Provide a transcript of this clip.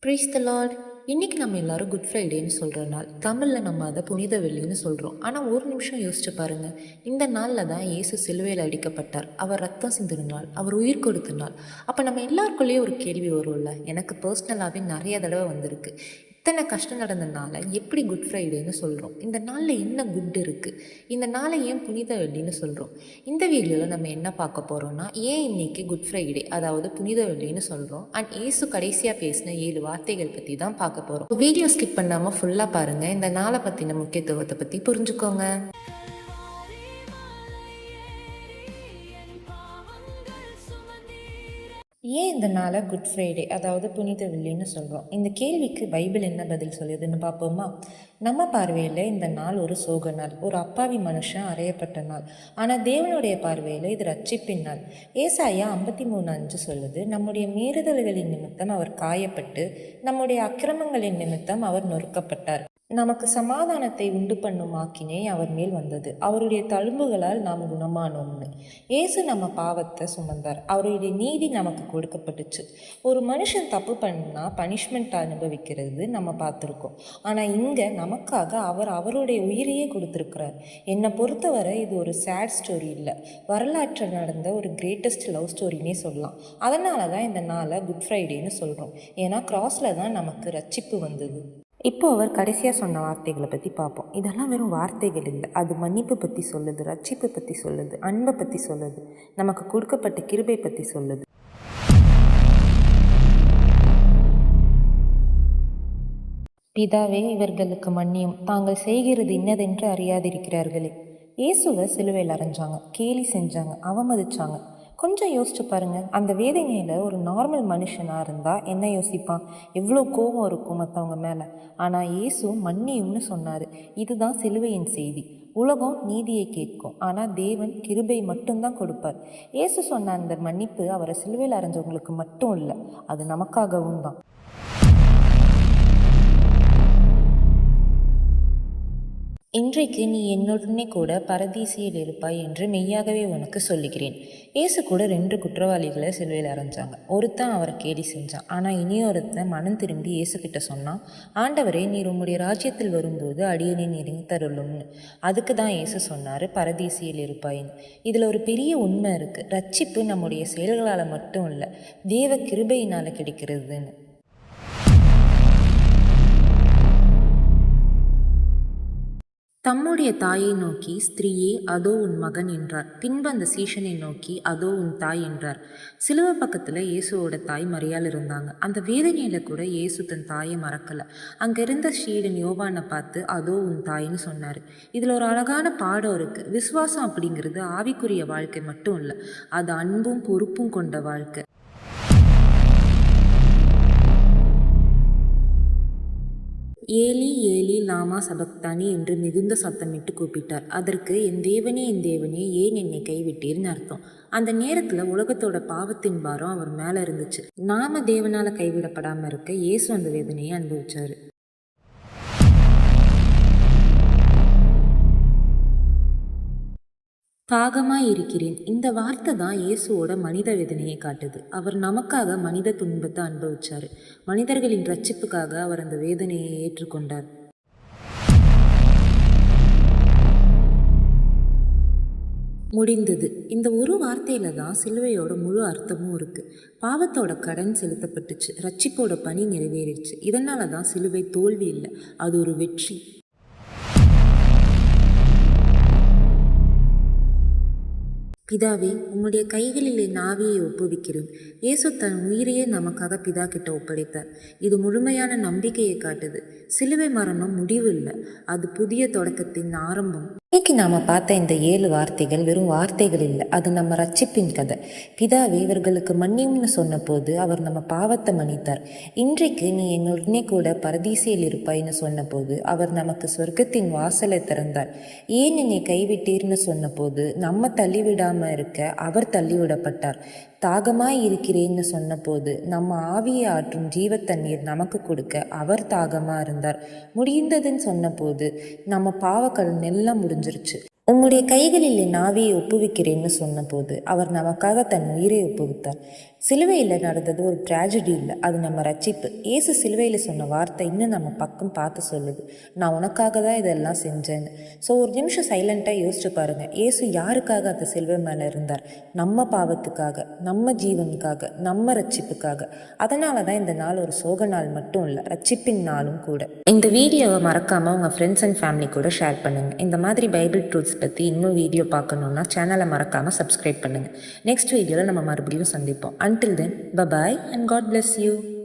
Price த Lord. இன்றைக்கி நம்ம எல்லாரும் குட் ஃப்ரைடேன்னு சொல்கிற நாள். தமிழில் நம்ம அதை புனித வெள்ளின்னு சொல்கிறோம். ஆனால் ஒரு நிமிஷம் யோசிச்சு பாருங்கள். இந்த நாளில் தான் இயேசு சிலுவையில் அடிக்கப்பட்டார். அவர் ரத்தம் சிந்தின நாள், அவர் உயிர் கொடுத்த நாள். அப்போ நம்ம எல்லாருக்குள்ளேயே ஒரு கேள்வி வரும்ல. எனக்கு பர்சனலாகவே நிறைய தடவை வந்திருக்கு. இத்தனை கஷ்டம் நடந்ததுனால எப்படி குட் ஃப்ரைடேன்னு சொல்கிறோம்? இந்த நாளில் என்ன குட் இருக்குது? இந்த நாளை ஏன் புனித வெள்ளின்னு சொல்கிறோம்? இந்த வீடியோவில் நம்ம என்ன பார்க்க போகிறோம்னா, ஏன் இன்றைக்கி குட் ஃப்ரைடே, அதாவது புனித வெள்ளின்னு சொல்கிறோம், அண்ட் ஏசு கடைசியாக பேசின 7 வார்த்தைகள் பற்றி தான் பார்க்க போகிறோம். வீடியோ ஸ்கிப் பண்ணாமல் ஃபுல்லாக பாருங்கள். இந்த நாளை பற்றின முக்கியத்துவத்தை பற்றி புரிஞ்சுக்கோங்க. ஏன் இந்த நாளை குட் ஃப்ரைடே, அதாவது புனித வெள்ளின்னு சொல்கிறோம்? இந்த கேள்விக்கு பைபிள் என்ன பதில் சொல்லுதுன்னு பார்ப்போமா? நம்ம பார்வையில் இந்த நாள் ஒரு சோக நாள், ஒரு அப்பாவி மனுஷன் அறையப்பட்ட நாள். ஆனால் தேவனுடைய பார்வையில் இது ரட்சிப்பின் நாள். ஏசாயா 53:5 சொல்லுது, நம்முடைய மீறுதல்களின் நிமித்தம் அவர் காயப்பட்டு, நம்முடைய அக்கிரமங்களின் நிமித்தம் அவர் நொறுக்கப்பட்டார். நமக்கு சமாதானத்தை உண்டு பண்ணும் ஆக்கினை அவர் மேல் வந்தது, அவருடைய தழும்புகளால் நாம் குணமானோம்னு. இயேசு நம்ம பாவத்தை சுமந்தார், அவருடைய நீதி நமக்கு கொடுக்கப்பட்டுச்சு. ஒரு மனுஷன் தப்பு பண்ணா பனிஷ்மெண்ட் அனுபவிக்கிறது நம்ம பார்த்துருக்கோம். ஆனால் இங்கே நமக்காக அவர் அவருடைய உயிரையே கொடுத்துருக்கிறார். என்னை பொறுத்தவரை இது ஒரு சேட் ஸ்டோரி இல்லை, வரலாற்றில் நடந்த ஒரு கிரேட்டஸ்ட் லவ் ஸ்டோரினே சொல்லலாம். அதனால தான் இந்த நாளை குட் ஃப்ரைடேன்னு சொல்கிறோம். ஏன்னா கிராஸில் தான் நமக்கு ரட்சிப்பு வந்தது. இப்போ அவர் கடைசியாக சொன்ன வார்த்தைகளை பற்றி பார்ப்போம். இதெல்லாம் வெறும் வார்த்தைகள் இல்லை, அது மன்னிப்பு பற்றி சொல்லுது, ரட்சிப்பு பற்றி சொல்லுது, அன்பை பற்றி சொல்லுது, நமக்கு கொடுக்கப்பட்ட கிருபை பற்றி சொல்லுது. பிதாவே, இவர்களுக்கு மன்னியும், தாங்கள் செய்கிறது இன்னதென்று அறியாதிருக்கிறார்களே. இயேசுவை சிலுவையில் அரைஞ்சாங்க, கேலி செஞ்சாங்க, அவமதிச்சாங்க. கொஞ்சம் யோசிச்சு பாருங்கள். அந்த வேதனையில் ஒரு நார்மல் மனுஷனாக இருந்தால் என்ன யோசிப்பான்? எவ்வளோ கோபம் இருக்கும் மற்றவங்க மேலே. ஆனால் இயேசு மன்னியும்னு சொன்னார். இதுதான் சிலுவையின் செய்தி. உலகம் நீதியை கேட்கும், ஆனால் தேவன் கிருபை மட்டும்தான் கொடுப்பார். இயேசு சொன்ன அந்த மன்னிப்பு அவரை சிலுவையில் அரைஞ்சவங்களுக்கு மட்டும் இல்லை, அது நமக்காகவும் தான். இன்றைக்கு நீ என்னுடனே கூட பரதீசியில் இருப்பாய் என்று மெய்யாகவே உனக்கு சொல்லுகிறேன். இயேசு கூட 2 குற்றவாளிகளை சிலுவையில் அரைஞ்சாங்க. ஒருத்தன் அவரை கேலி செஞ்சான். ஆனால் இனியொருத்தன் மனம் திரும்பி இயேசுக்கிட்ட சொன்னான், ஆண்டவரே, நீர் உம்முடைய ராஜ்யத்தில் வரும்போது அடியனை நெருங்கி தருளும்னு. அதுக்கு தான் இயேசு சொன்னார், பரதீசியில் இருப்பாயின்னு. இதில் ஒரு பெரிய உண்மை இருக்குது. ரட்சிப்பு நம்முடைய செயல்களால் மட்டும் இல்லை, தேவ கிருபையினால் கிடைக்கிறதுன்னு. தம்முடைய தாயை நோக்கி, ஸ்திரீயே, அதோ உன் மகன் என்றார். பின்பு அந்த சீஷனை நோக்கி, அதோ உன் தாய் என்றார். சிலுவை பக்கத்தில் இயேசுவோட தாய் மரியாள் இருந்தாங்க. அந்த வேதனையில் கூட இயேசு தன் தாயை மறக்கலை. அங்கே இருந்த ஸ்ரீடன் யோவானை பார்த்து, அதோ உன் தாயின்னு சொன்னார். இதில் ஒரு அழகான பாடம் இருக்குது. விசுவாசம் அப்படிங்கிறது ஆவிக்குரிய வாழ்க்கை மட்டும் இல்லை, அது அன்பும் பொறுப்பும் கொண்ட வாழ்க்கை. ஏலி ஏலி லாமா சபக்தானி என்று மிகுந்த சத்தமிட்டு கூப்பிட்டார். அதற்கு, என் தேவனே, என் தேவனே, ஏன் என்னை கைவிட்டீர்னு அர்த்தம். அந்த நேரத்தில் உலகத்தோட பாவத்தின் பாரம் அவர் மேலே இருந்துச்சு. நாம தேவனால் கைவிடப்படாமல் இருக்க இயேசு அந்த வேதனையை அனுபவிச்சாரு. தாகமாய் இருக்கிறேன், இந்த வார்த்தை தான் இயேசுவோட மனித வேதனையை காட்டுது. அவர் நமக்காக மனித துன்பத்தை அனுபவிச்சார். மனிதர்களின் ரட்சிப்புக்காக அவர் அந்த வேதனையை ஏற்றுக்கொண்டார். முடிந்தது. இந்த ஒரு வார்த்தையில தான் சிலுவையோட முழு அர்த்தமும் இருக்கு. பாவத்தோட கடன் செலுத்தப்பட்டுச்சு, ரட்சிப்போட பணி நிறைவேறிடுச்சு. இதனால தான் சிலுவை தோல்வி இல்லை, அது ஒரு வெற்றி. பிதாவே, உம்முடைய கைகளில் என் ஆவியை ஒப்புவிக்கிறேன். இயேசு தன் உயிரையே நமக்காக பிதா கிட்ட ஒப்படைத்தார். இது முழுமையான நம்பிக்கையை காட்டுது. சிலுவை மரணம் முடிவு இல்லை, அது புதிய தொடக்கத்தின் ஆரம்பம். இன்னைக்கு நாம் பார்த்த இந்த 7 வார்த்தைகள் வெறும் வார்த்தைகள் இல்லை, அது நம்ம ரட்சிப்பின் கதை. பிதாவே, இவர்களுக்கு மன்னியும்னு சொன்ன போது அவர் நம்ம பாவத்தை மன்னித்தார். இன்றைக்கு நீ என்னுடனே கூட பரதீசியில் இருப்பாய்னு சொன்ன போது அவர் நமக்கு சொர்க்கத்தின் வாசலை திறந்தார். ஏன் என்னை கைவிட்டீர்னு சொன்ன போது நம்ம தள்ளிவிடாமல் இருக்க அவர் தள்ளிவிடப்பட்டார். தாகமாய் இருக்கிறேன்னு சொன்ன போது நம்ம ஆவியை ஆற்றும் ஜீவத்தண்ணீர் நமக்கு கொடுக்க அவர் தாகமாக இருந்தார். முடிந்ததுன்னு சொன்ன போது நம்ம பாவக்கடன் எல்லாம் முடிஞ்சிருச்சு. உம்முடைய கைகளில் என் ஆவியை ஒப்புவிக்கிறேன்னு சொன்னபோது அவர் நமக்காக தன் உயிரை ஒப்புவித்தார். சிலுவையில் நடந்தது ஒரு ட்ராஜடி இல்லை, அது நம்ம ரட்சிப்பு. இயேசு சிலுவையில் சொன்ன வார்த்தை இன்னும் நம்ம பக்கம் பார்த்து சொல்லுது, நான் உனக்காக தான் இதெல்லாம் செஞ்சேன்னு. ஸோ ஒரு நிமிஷம் சைலண்ட்டாக யோசிச்சு பாருங்கள், இயேசு யாருக்காக அந்த சிலுவை மேலே இருந்தார்? நம்ம பாவத்துக்காக, நம்ம ஜீவனுக்காக, நம்ம ரட்சிப்புக்காக. அதனால தான் இந்த நாள் ஒரு சோக நாள் மட்டும் இல்லை, ரட்சிப்பின் நாளும் கூட. இந்த வீடியோவை மறக்காமல் உங்கள் ஃப்ரெண்ட்ஸ் அண்ட் ஃபேமிலி கூட ஷேர் பண்ணுங்கள். இந்த மாதிரி பைபிள் ட்ரூத்ஸ் பற்றி இன்னும் வீடியோ பார்க்கணுன்னா சேனலை மறக்காமல் சப்ஸ்கிரைப் பண்ணுங்கள். நெக்ஸ்ட் வீடியோவில் நம்ம மறுபடியும் சந்திப்போம். Until then, bye-bye and God bless you.